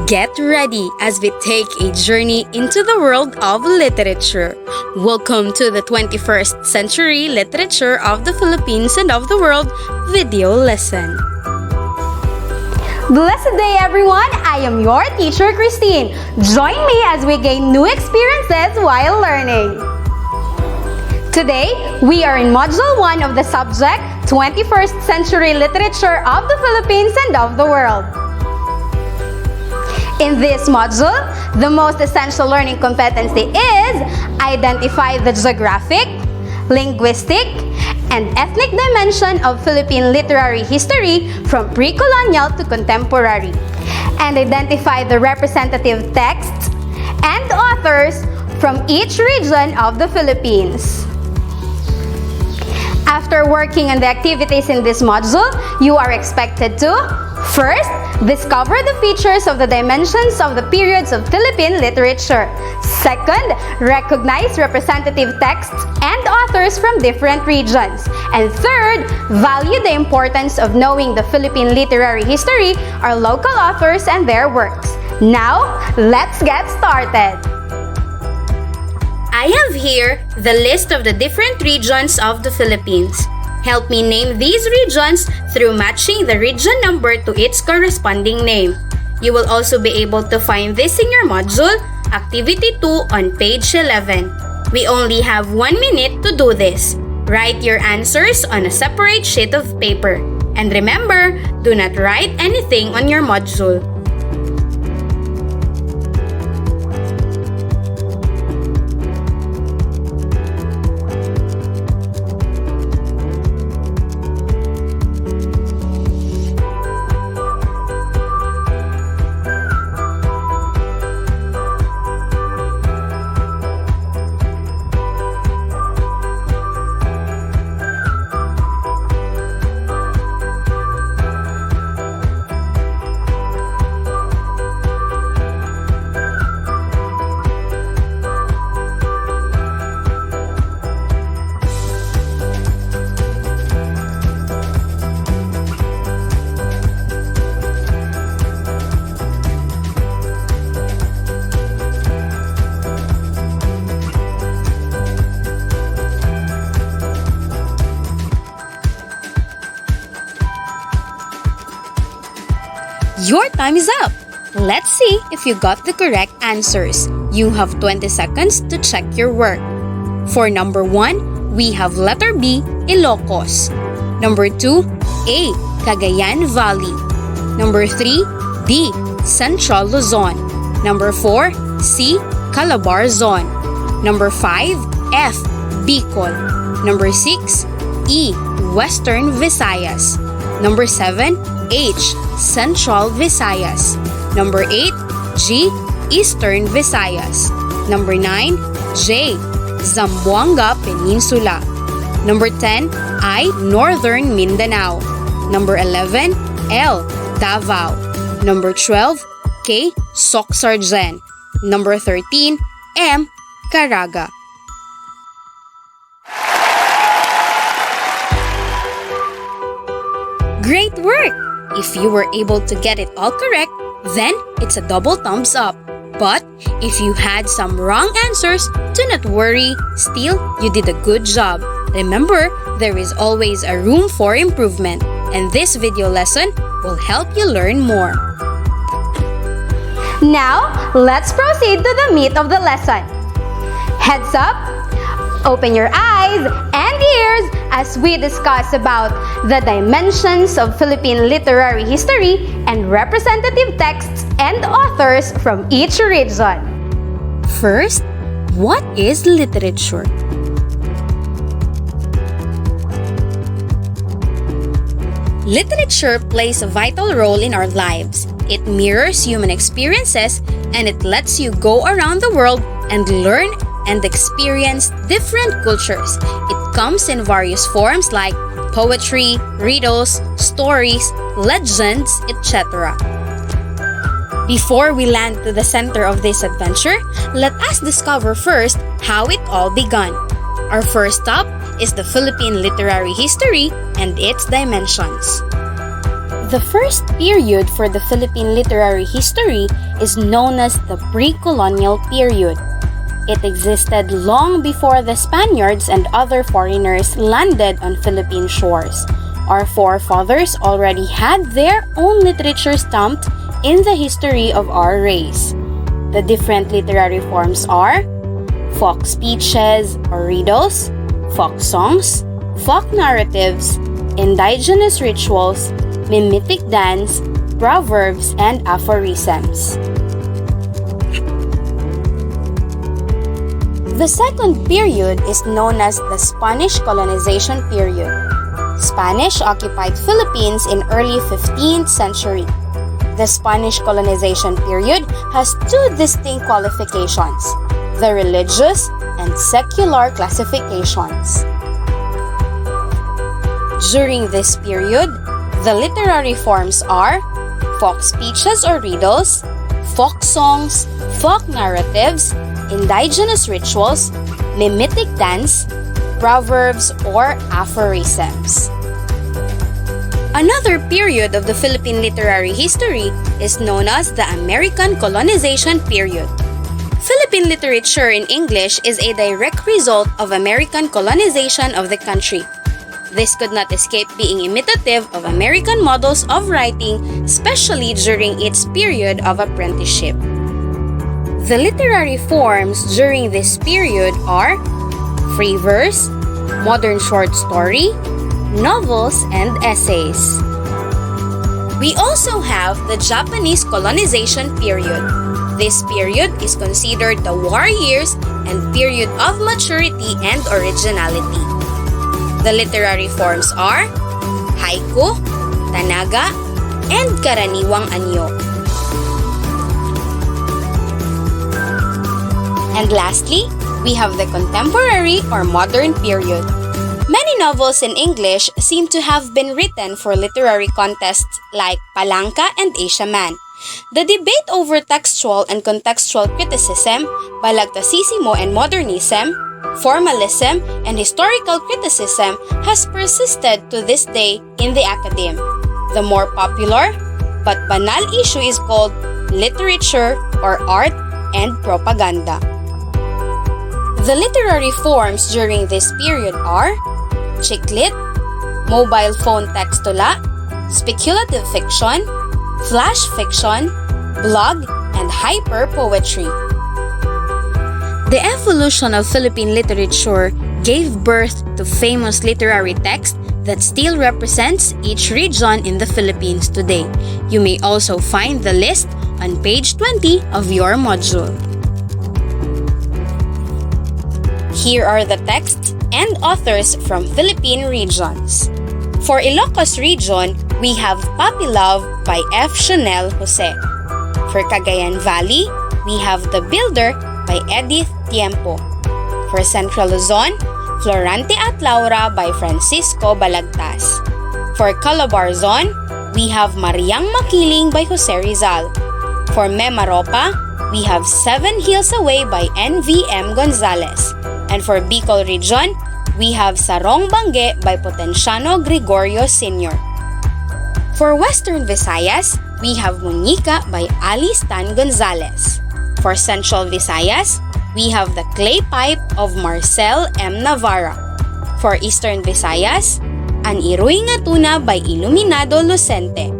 Get ready as we take a journey into the world of literature. Welcome to the 21st Century Literature of the Philippines and of the World video lesson. Blessed day, everyone! I am your teacher, Christine. Join me as we gain new experiences while learning. Today, we are in Module 1 of the subject 21st Century Literature of the Philippines and of the World. In this module, the most essential learning competency is identify the geographic, linguistic, and ethnic dimension of Philippine literary history from pre-colonial to contemporary, and identify the representative texts and authors from each region of the Philippines. After working on the activities in this module, you are expected to first, discover the features of the dimensions of the periods of Philippine literature. Second, recognize representative texts and authors from different regions. And third, value the importance of knowing the Philippine literary history, our local authors and their works. Now, let's get started. I have here the list of the different regions of the Philippines. Help me name these regions through matching the region number to its corresponding name. You will also be able to find this in your module, Activity 2 on page 11. We only have 1 minute to do this. Write your answers on a separate sheet of paper. And remember, do not write anything on your module. Your time is up! Let's see if you got the correct answers. You have 20 seconds to check your work. For number 1, we have letter B, Ilocos. Number 2, A, Cagayan Valley. Number 3, D, Central Luzon. Number 4, C, Calabar Zone. Number 5, F, Bicol. Number 6, E, Western Visayas. Number 7, H, Central Visayas. Number 8, G, Eastern Visayas. Number 9, J, Zamboanga Peninsula. Number 10, I, Northern Mindanao. Number 11, L, Davao. Number 12, K, Socsargen. Number 13, M, Caraga. Great work! If you were able to get it all correct, then it's a double thumbs up. But if you had some wrong answers, do not worry. Still, you did a good job. Remember, there is always a room for improvement, and this video lesson will help you learn more. Now, let's proceed to the meat of the lesson. Heads up, open your eyes and ears as we discuss about the dimensions of Philippine literary history and representative texts and authors from each region. First, what is literature? Literature plays a vital role in our lives. It mirrors human experiences and it lets you go around the world and learn and experience different cultures. It comes in various forms like poetry, riddles, stories, legends, etc. Before we land to the center of this adventure, let us discover first how it all began. Our first stop is the Philippine literary history and its dimensions. The first period for the Philippine literary history is known as the pre-colonial period. It existed long before the Spaniards and other foreigners landed on Philippine shores. Our forefathers already had their own literature stamped in the history of our race. The different literary forms are folk speeches or riddles, folk songs, folk narratives, indigenous rituals, mimetic dance, proverbs, and aphorisms. The second period is known as the Spanish colonization period. Spanish occupied Philippines in early 15th century. The Spanish colonization period has two distinct qualifications: the religious and secular classifications. During this period, the literary forms are folk speeches or riddles, folk songs, folk narratives, indigenous rituals, mimetic dance, proverbs, or aphorisms. Another period of the Philippine literary history is known as the American colonization period. Philippine literature in English is a direct result of American colonization of the country. This could not escape being imitative of American models of writing, especially during its period of apprenticeship. The literary forms during this period are free verse, modern short story, novels, and essays. We also have the Japanese colonization period. This period is considered the war years and period of maturity and originality. The literary forms are haiku, tanaga, and karaniwang anyo. And lastly, we have the contemporary or modern period. Many novels in English seem to have been written for literary contests like Palanca and Asia Man. The debate over textual and contextual criticism, balagtasismo and modernism, formalism, and historical criticism has persisted to this day in the academe. The more popular but banal issue is called literature or art and propaganda. The literary forms during this period are chicklit, mobile phone textula, speculative fiction, flash fiction, blog, and hyper poetry. The evolution of Philippine literature gave birth to famous literary texts that still represents each region in the Philippines today. You may also find the list on page 20 of your module. Here are the texts and authors from Philippine regions. For Ilocos region, we have Puppy Love by F. Chanel Jose. For Cagayan Valley, we have The Builder by Edith Tiempo. For Central Luzon, Florante at Laura by Francisco Balagtas. For Calabarzon, we have Mariang Makiling by Jose Rizal. For Memaropa, we have Seven Hills Away by N.V.M. Gonzalez. And for Bicol region, we have Sarong Bangge by Potenciano Gregorio Sr. For Western Visayas, we have Muñica by Ali Stan Gonzalez. For Central Visayas, we have The Clay Pipe of Marcel M. Navarra. For Eastern Visayas, An Iruy nga Tuna by Iluminado Lucente.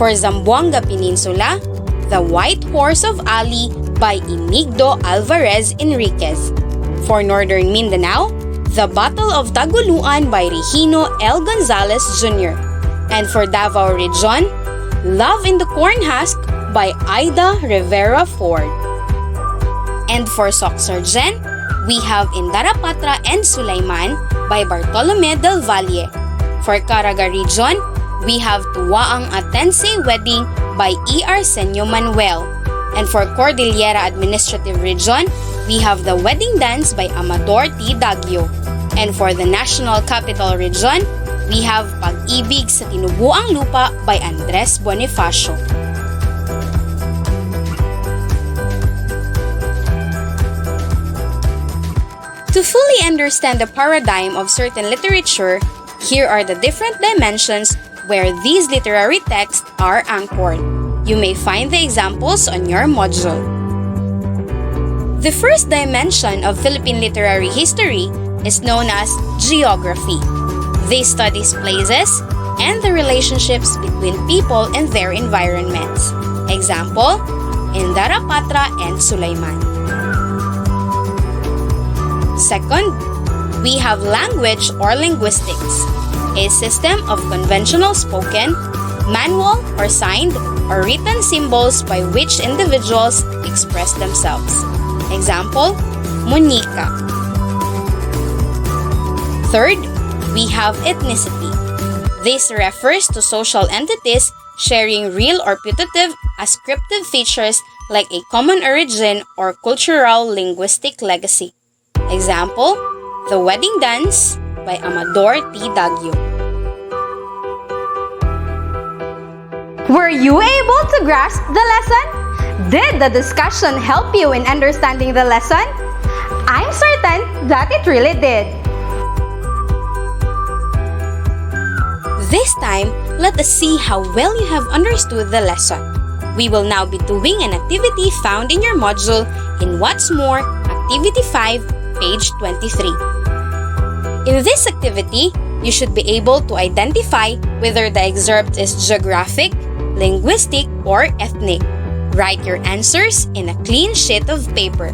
For Zamboanga Peninsula, The White Horse of Ali by Inigdo Alvarez Enriquez. For Northern Mindanao, The Battle of Taguluan by Regino L. Gonzalez Jr. And for Davao Region, Love in the Corn Husk by Ida Rivera Ford. And for Soxargen, we have Indarapatra and Sulaiman by Bartolome del Valle. For Caraga Region, we have Tuwaang Atense Wedding by E. Arsenio Manuel. And for Cordillera Administrative Region, we have The Wedding Dance by Amador T. Daguio. And for the National Capital Region, we have Pag-ibig sa Tinubuang Lupa by Andres Bonifacio. To fully understand the paradigm of certain literature, here are the different dimensions where these literary texts are anchored. You may find the examples on your module. The first dimension of Philippine literary history is known as geography. This studies places and the relationships between people and their environments. Example, Indara Patra and Sulaiman. Second, we have language or linguistics, a system of conventional spoken, manual or signed or written symbols by which individuals express themselves. Example, Monica. Third, we have ethnicity. This refers to social entities sharing real or putative ascriptive features like a common origin or cultural linguistic legacy. Example, The Wedding Dance by Amador T. Daguio. Were you able to grasp the lesson? Did the discussion help you in understanding the lesson? I'm certain that it really did. This time, let us see how well you have understood the lesson. We will now be doing an activity found in your module in What's More, Activity 5, page 23. In this activity, you should be able to identify whether the excerpt is geographic, linguistic, or ethnic. Write your answers in a clean sheet of paper.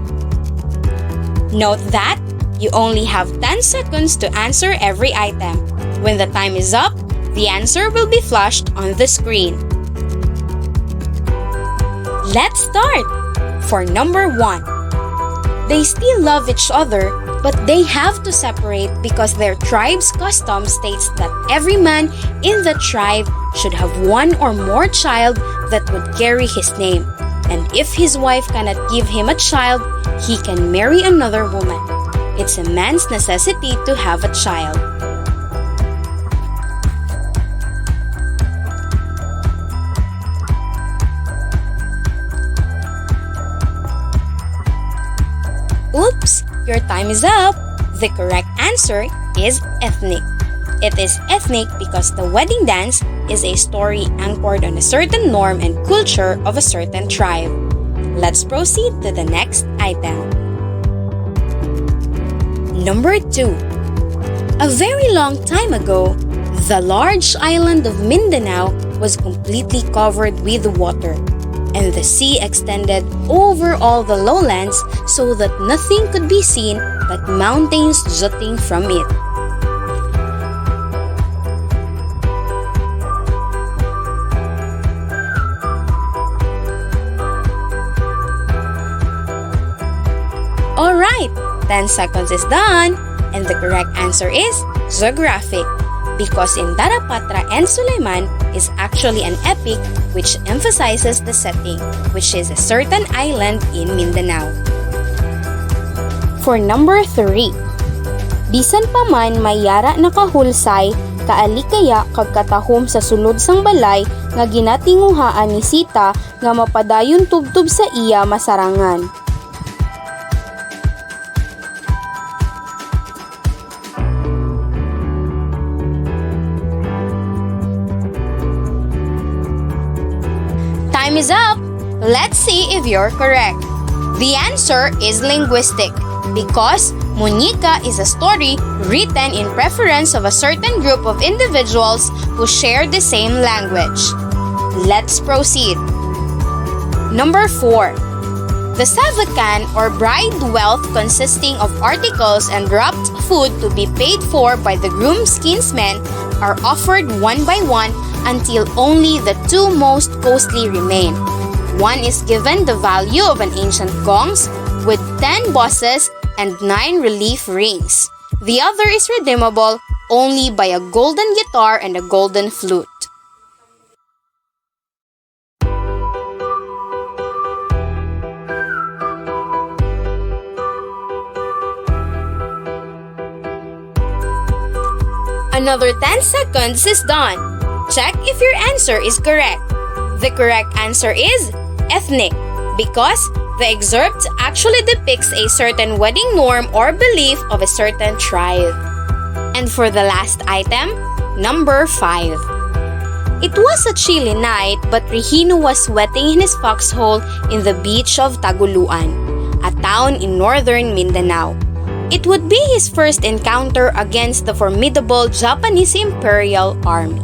Note that you only have 10 seconds to answer every item. When the time is up, the answer will be flashed on the screen. Let's start! For number 1. They still love each other, but they have to separate because their tribe's custom states that every man in the tribe should have one or more child that would carry his name. And if his wife cannot give him a child, he can marry another woman. It's a man's necessity to have a child. Oops! Your time is up! The correct answer is ethnic. It is ethnic because the wedding dance is a story anchored on a certain norm and culture of a certain tribe. Let's proceed to the next item. Number 2. A very long time ago, the large island of Mindanao was completely covered with water, and the sea extended over all the lowlands so that nothing could be seen but mountains jutting from it. Alright, 10 seconds is done, and the correct answer is geographic, because Indara Patra and Sulaiman is actually an epic which emphasizes the setting, which is a certain island in Mindanao. For number 3. Bisan pa man mayara nakahulsay, kaalikaya kag katahom sa sulod sang balay nga ginatinguhaan ni Sita nga mapadayon tubtub sa iya masarangan. Time is up! Let's see if you're correct. The answer is linguistic because Monica is a story written in preference of a certain group of individuals who share the same language. Let's proceed. Number 4. The savakan or bride wealth consisting of articles and wrapped food to be paid for by the groom's kinsmen are offered one by one until only the two most costly remain. One is given the value of an ancient gongs with 10 bosses and 9 relief rings. The other is redeemable only by a golden guitar and a golden flute. Another 10 seconds is done. Check if your answer is correct. The correct answer is ethnic because The excerpt actually depicts a certain wedding norm or belief of a certain tribe. And for the last item, number 5. It was a chilly night, but Regino was sweating in his foxhole in the beach of Taguluan, a town in northern Mindanao. It would be his first encounter against the formidable Japanese Imperial Army.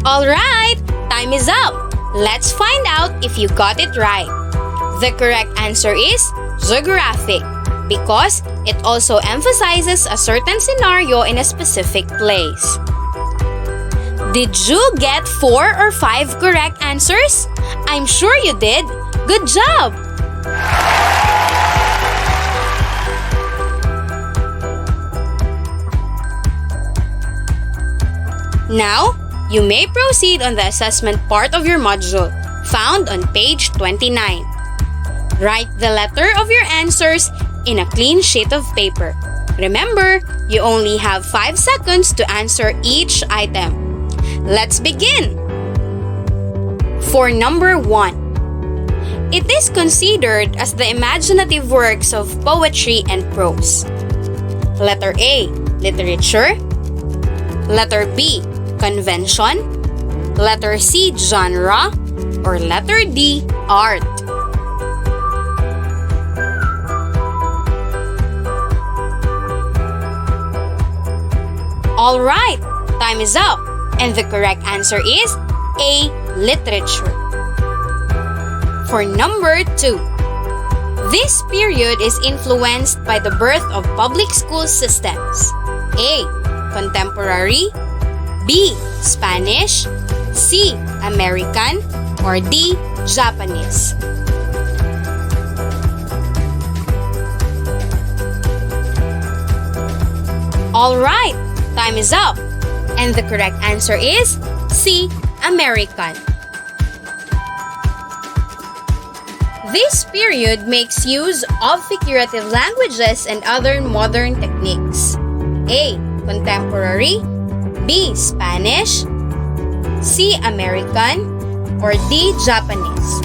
Alright, time is up! Let's find out if you got it right. The correct answer is geographic because it also emphasizes a certain scenario in a specific place. Did you get 4 or 5 correct answers? I'm sure you did. Good job! Now, you may proceed on the assessment part of your module, found on page 29. Write the letter of your answers in a clean sheet of paper. Remember, you only have 5 seconds to answer each item. Let's begin! For number 1, it is considered as the imaginative works of poetry and prose. Letter A, literature. Letter B, convention. Letter C, genre. Or letter D, art. Alright, time is up. And the correct answer is A, literature. For number 2, this period is influenced by the birth of public school systems. A, contemporary. B, Spanish. C, American. Or D, Japanese. Alright, time is up. And the correct answer is C, American. This period makes use of figurative languages and other modern techniques. A, contemporary. B, Spanish. C, American. Or D, Japanese.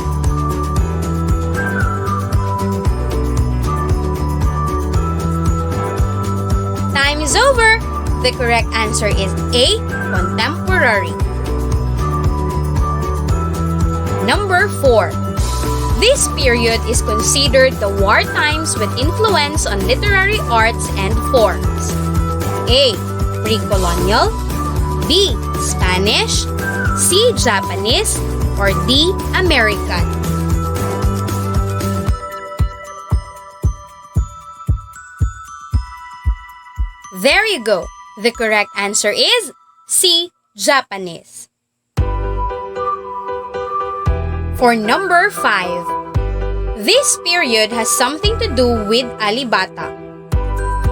Time is over. The correct answer is A, contemporary. Number 4. This period is considered the war times with influence on literary arts and forms. A, pre-colonial. B, Spanish. C, Japanese. Or D, American. There you go. The correct answer is C, Japanese. For number 5, this period has something to do with alibata.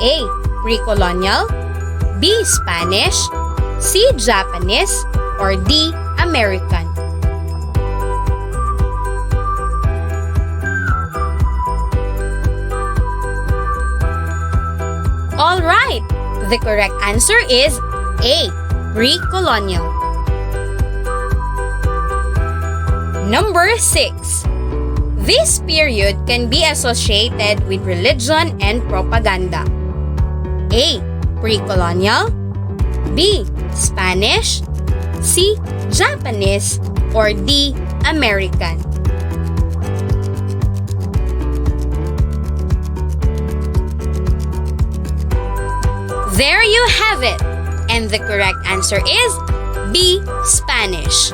A, pre-colonial. B, Spanish. C, Japanese. Or D, American. Alright, the correct answer is A, pre-colonial. Number 6. This period can be associated with religion and propaganda. A, pre-colonial. B, Spanish. C, Japanese. Or D, American. There you have it! And the correct answer is B, Spanish.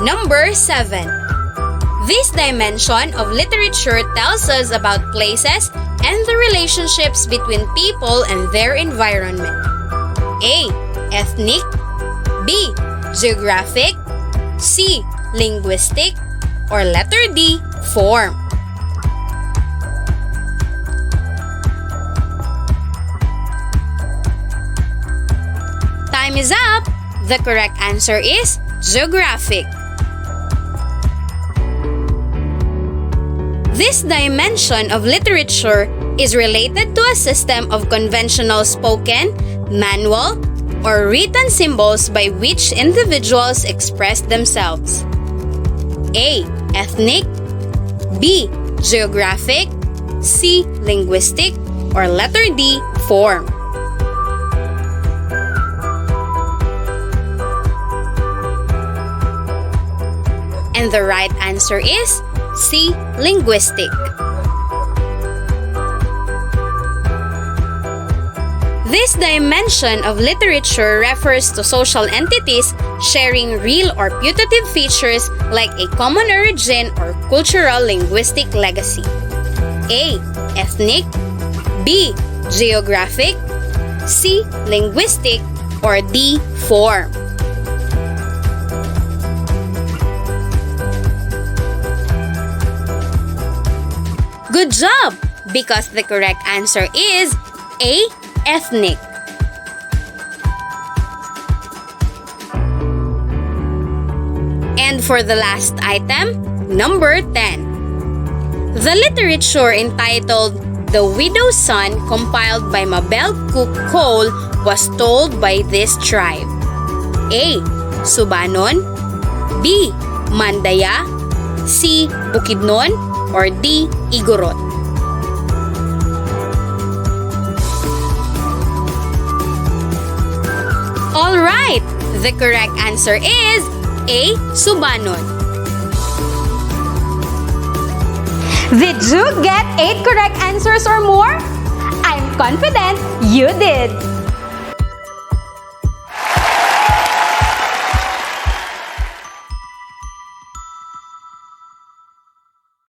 Number 7. This dimension of literature tells us about places and the relationships between people and their environment. A, ethnic. B, geographic. C, linguistic. Or letter D, form. Time is up! The correct answer is This dimension of literature is related to a system of conventional spoken, manual, or written symbols by which individuals express themselves. A. Ethnic, B. Geographic, C. Linguistic, or letter D. Form. And the right answer is C. Linguistic. This dimension of literature refers to social entities sharing real or putative features like a common origin or cultural linguistic legacy. A. Ethnic, B. Geographic, C. Linguistic, or D. Form. Good job! Because the correct answer is A. Ethnic. And for the last item, number 10. The literature entitled The Widow's Son, compiled by Mabel Cook Cole, was told by this tribe. A. Subanon, B. Mandaya, C. Bukidnon, or D. Igorot. Alright! The correct answer is A. Subanon. Did you get 8 correct answers or more? I'm confident you did.